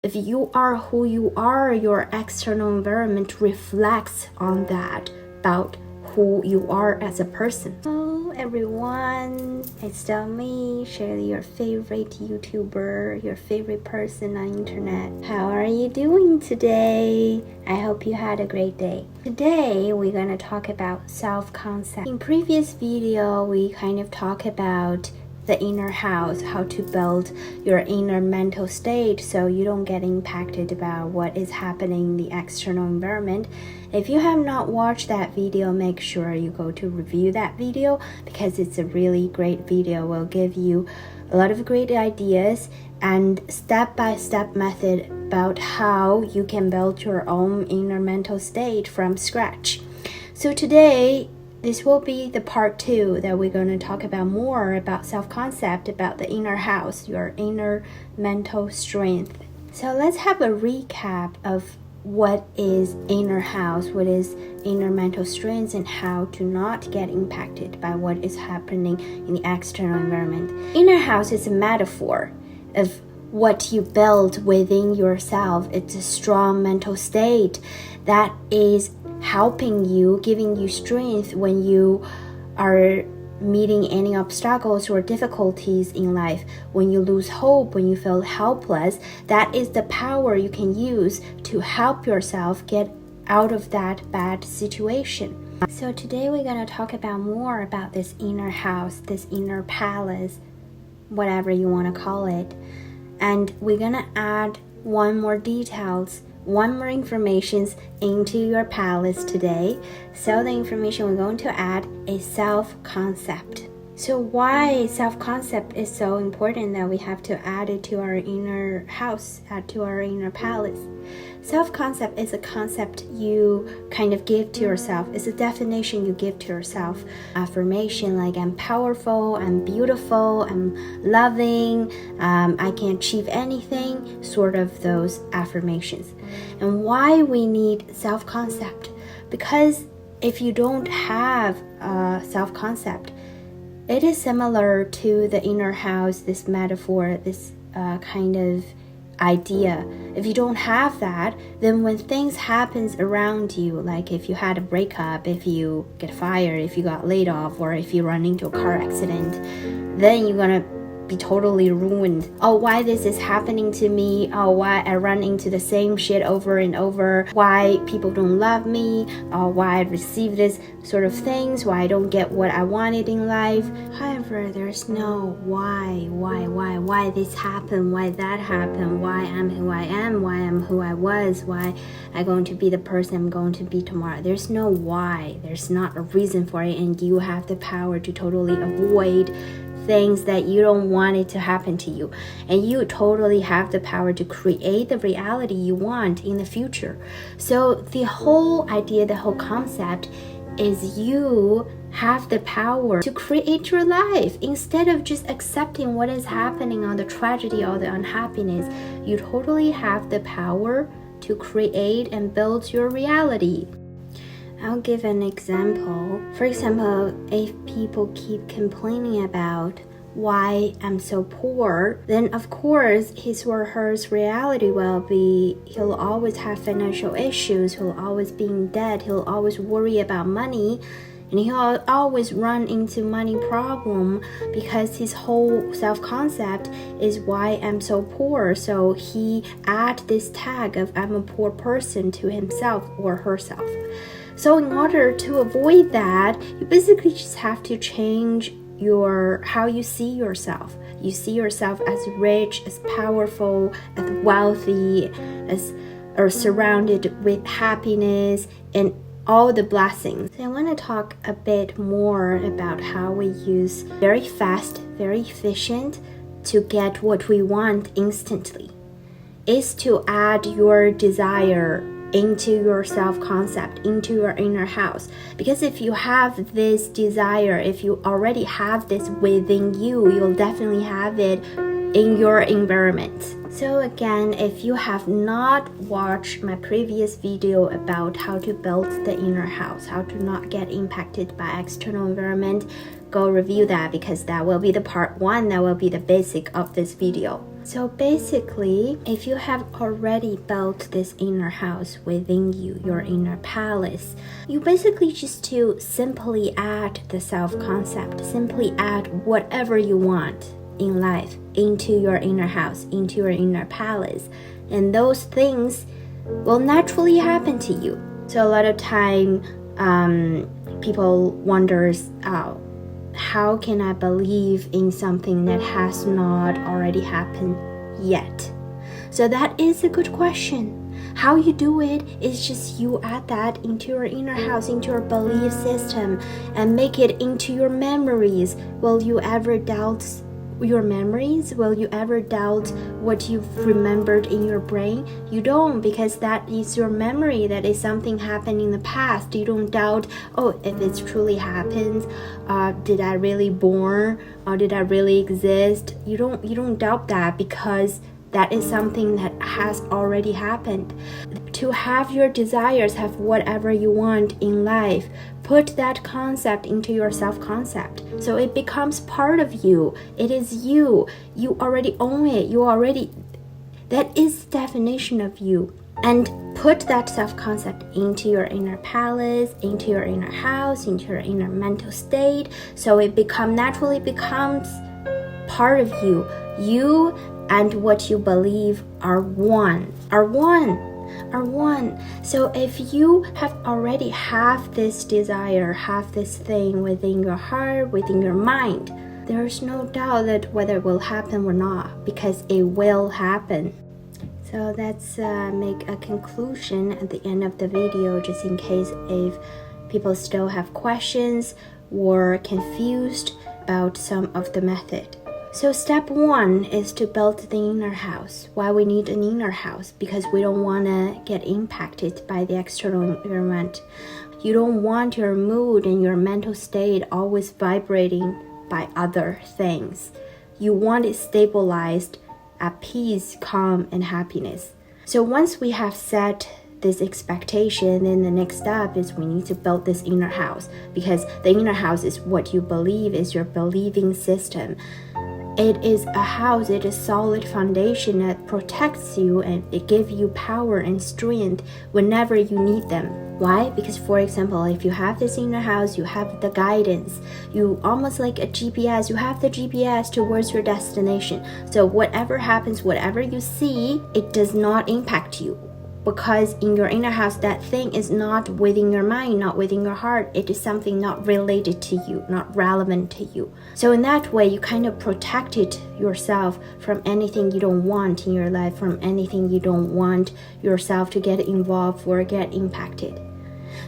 If you are who you are, your external environment reflects on that about who you are as a person. Hello everyone, it's still me, Shirley, your favorite YouTuber, your favorite person on internet. How are you doing today? I hope you had a great day. Today we're going to talk about self-concept. In previous video, we kind of talk about the inner house, how to build your inner mental state so you don't get impacted about what is happening in the external environment. If you have not watched that video, make sure you go to review that video because it's a really great video. It will give you a lot of great ideas and step-by-step method about how you can build your own inner mental state from scratch. So today, this will be the part 2 that we're going to talk about more about self-concept, about the inner house, your inner mental strength. So let's have a recap of what is inner house, what is inner mental strength, and how to not get impacted by what is happening in the external environment. Inner house is a metaphor of what you build within yourself. It's a strong mental state that is helping you, giving you strength when you are meeting any obstacles or difficulties in life. When you lose hope, when you feel helpless, that is the power you can use to help yourself get out of that bad situation. So today we're going to talk about more about this inner house, this inner palace, whatever you want to call it. And we're going to add one more information into your palace today. So the information we're going to add is self-concept. So why self-concept is so important that we have to add it to our inner house, add to our inner palace? Self-concept is a concept you kind of give to yourself. It's a definition you give to yourself. Affirmation like I'm powerful, I'm beautiful, I'm loving, I can achieve anything, sort of those affirmations. And why we need self-concept? Because if you don't have self-concept, it is similar to the inner house, this metaphor, this kind of idea. If you don't have that, then when things happens around you, like if you had a breakup, if you get fired, if you got laid off, or if you run into a car accident, then you're gonna be totally ruined. Oh, why this is happening to me? Oh, why I run into the same shit over and over? Why people don't love me? Oh, why I receive this sort of things? Why I don't get what I wanted in life? However, there's no why this happened, why that happened, why I'm who I am, why I'm who I was, why I'm going to be the person I'm going to be tomorrow. There's no why. There's not a reason for it, and you have the power to totally avoid things that you don't want it to happen to you, and you totally have the power to create the reality you want in the future. So the whole idea, the whole concept is you have the power to create your life. Instead of just accepting what is happening on the tragedy or the unhappiness, you totally have the power to create and build your reality. I'll give an example. For example, if people keep complaining about why I'm so poor, then of course his or her reality will be he'll always have financial issues, he'll always be in debt, he'll always worry about money, and he'll always run into money problem because his whole self-concept is why I'm so poor. So he add this tag of I'm a poor person to himself or herself. So in order to avoid that, you basically just have to change how you see yourself. You see yourself as rich, as powerful, as wealthy, as or surrounded with happiness and all the blessings. So I want to talk a bit more about how we use very fast, very efficient to get what we want instantly. Is to add your desire into your self-concept, into your inner house. Because if you have this desire, if you already have this within you, you'll definitely have it in your environment. So again, if you have not watched my previous video about how to build the inner house, how to not get impacted by external environment, go review that because that will be the part 1, that will be the basic of this video. So basically, if you have already built this inner house within you, your inner palace, you basically just to simply add the self-concept, simply add whatever you want in life into your inner house, into your inner palace, and those things will naturally happen to you. So a lot of time, people wonders, how can I believe in something that has not already happened yet? So that is a good question. How you do it is just you add that into your inner house, into your belief system, and make it into your memories. Will you ever doubt your memories? Will you ever doubt what you've remembered in your brain? You don't, because that is your memory. That is something happened in the past. You don't doubt, oh, if it truly happened, did I really born, or did I really exist? You don't doubt that, because that is something that has already happened. To have your desires, have whatever you want in life, put that concept into your self-concept. So it becomes part of you. It is you. You already own it. That is the definition of you. And put that self-concept into your inner palace, into your inner house, into your inner mental state. So it naturally becomes part of you. You and what you believe are one. So if you have already have this desire, have this thing within your heart, within your mind, there's no doubt that whether it will happen or not, because it will happen. So let's make a conclusion at the end of the video, just in case if people still have questions or confused about some of the method. So step 1 is to build the inner house. Why we need an inner house? Because we don't want to get impacted by the external environment. You don't want your mood and your mental state always vibrating by other things. You want it stabilized, at peace, calm, and happiness. So once we have set this expectation, then the next step is we need to build this inner house, because the inner house is what you believe, is your believing system. It is a house, it is a solid foundation that protects you, and it gives you power and strength whenever you need them. Why? Because, for example, if you have this inner house, you have the guidance. You almost like a GPS, you have the GPS towards your destination. So whatever happens, whatever you see, it does not impact you. Because in your inner house, that thing is not within your mind, not within your heart. It is something not related to you, not relevant to you. So in that way, you kind of protected yourself from anything you don't want in your life, from anything you don't want yourself to get involved or get impacted.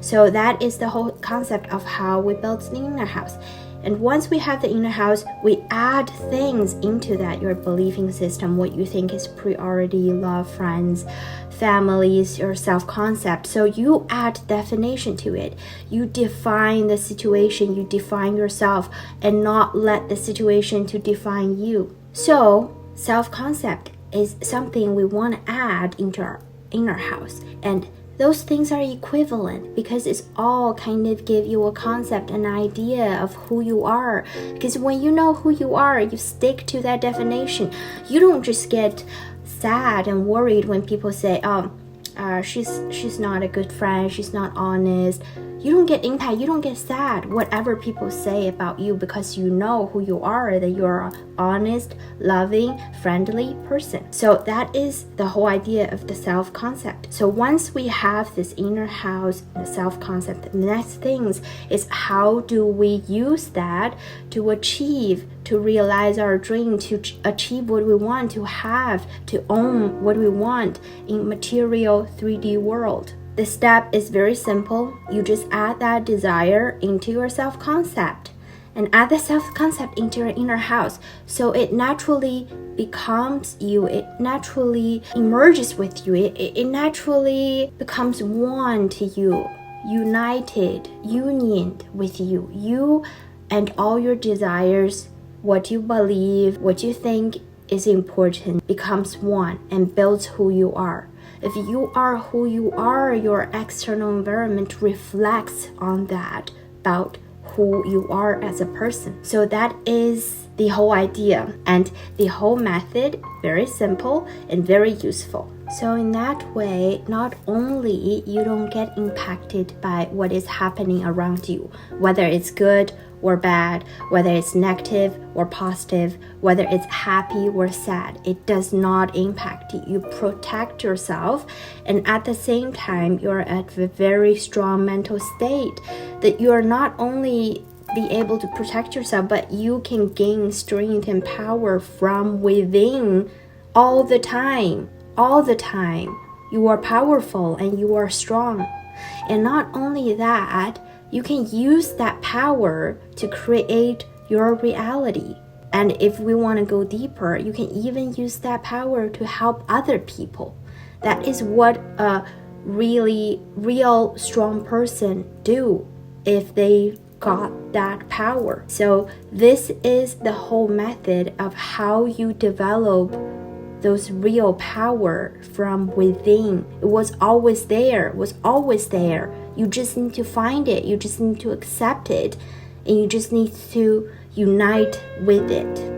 So that is the whole concept of how we build the inner house. And once we have the inner house, we add things into that, your believing system, what you think is priority, love, friends, families, your self-concept. So you add definition to it. You define the situation, you define yourself, and not let the situation to define you. So self-concept is something we want to add into our inner house. And those things are equivalent, because it's all kind of give you a concept, an idea of who you are. Because when you know who you are, you stick to that definition. You don't just get sad and worried when people say, she's not a good friend, she's not honest. You don't get impacted, you don't get sad, whatever people say about you, because you know who you are, that you're an honest, loving, friendly person. So that is the whole idea of the self-concept. So once we have this inner house, the self-concept, the next things is how do we use that to achieve, to realize our dream, to achieve what we want, to have, to own what we want in material 3D world. The step is very simple. You just add that desire into your self-concept, and add the self-concept into your inner house. So it naturally becomes you. It naturally emerges with you. It naturally becomes one to you, united, unioned with you. You and all your desires, what you believe, what you think is important, becomes one and builds who you are. If you are who you are, your external environment reflects on that, about who you are as a person. So that is the whole idea and the whole method very simple and very useful. So in that way, not only you don't get impacted by what is happening around you, whether it's good or bad, whether it's negative or positive, whether it's happy or sad, it does not impact you. You protect yourself, and at the same time, you're at a very strong mental state that you are not only be able to protect yourself, but you can gain strength and power from within all the time. All the time. You are powerful and you are strong. And not only that, you can use that power to create your reality. And if we want to go deeper, you can even use that power to help other people. That is what a really real strong person do if they got that power. So this is the whole method of how you develop those real power from within. It was always there, You just need to find it, you just need to accept it, and you just need to unite with it.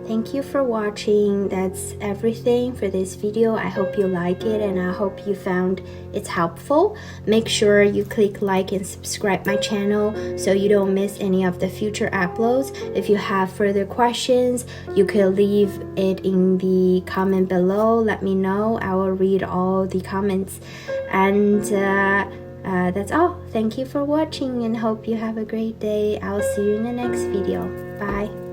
Thank you for watching. That's everything for this video. I hope you like it and I hope you found it's helpful. Make sure you click like and subscribe my channel so you don't miss any of the future uploads. If you have further questions, you can leave it in the comment below. Let me know. I will read all the comments. And that's all. Thank you for watching and hope you have a great day. I'll see you in the next video. Bye.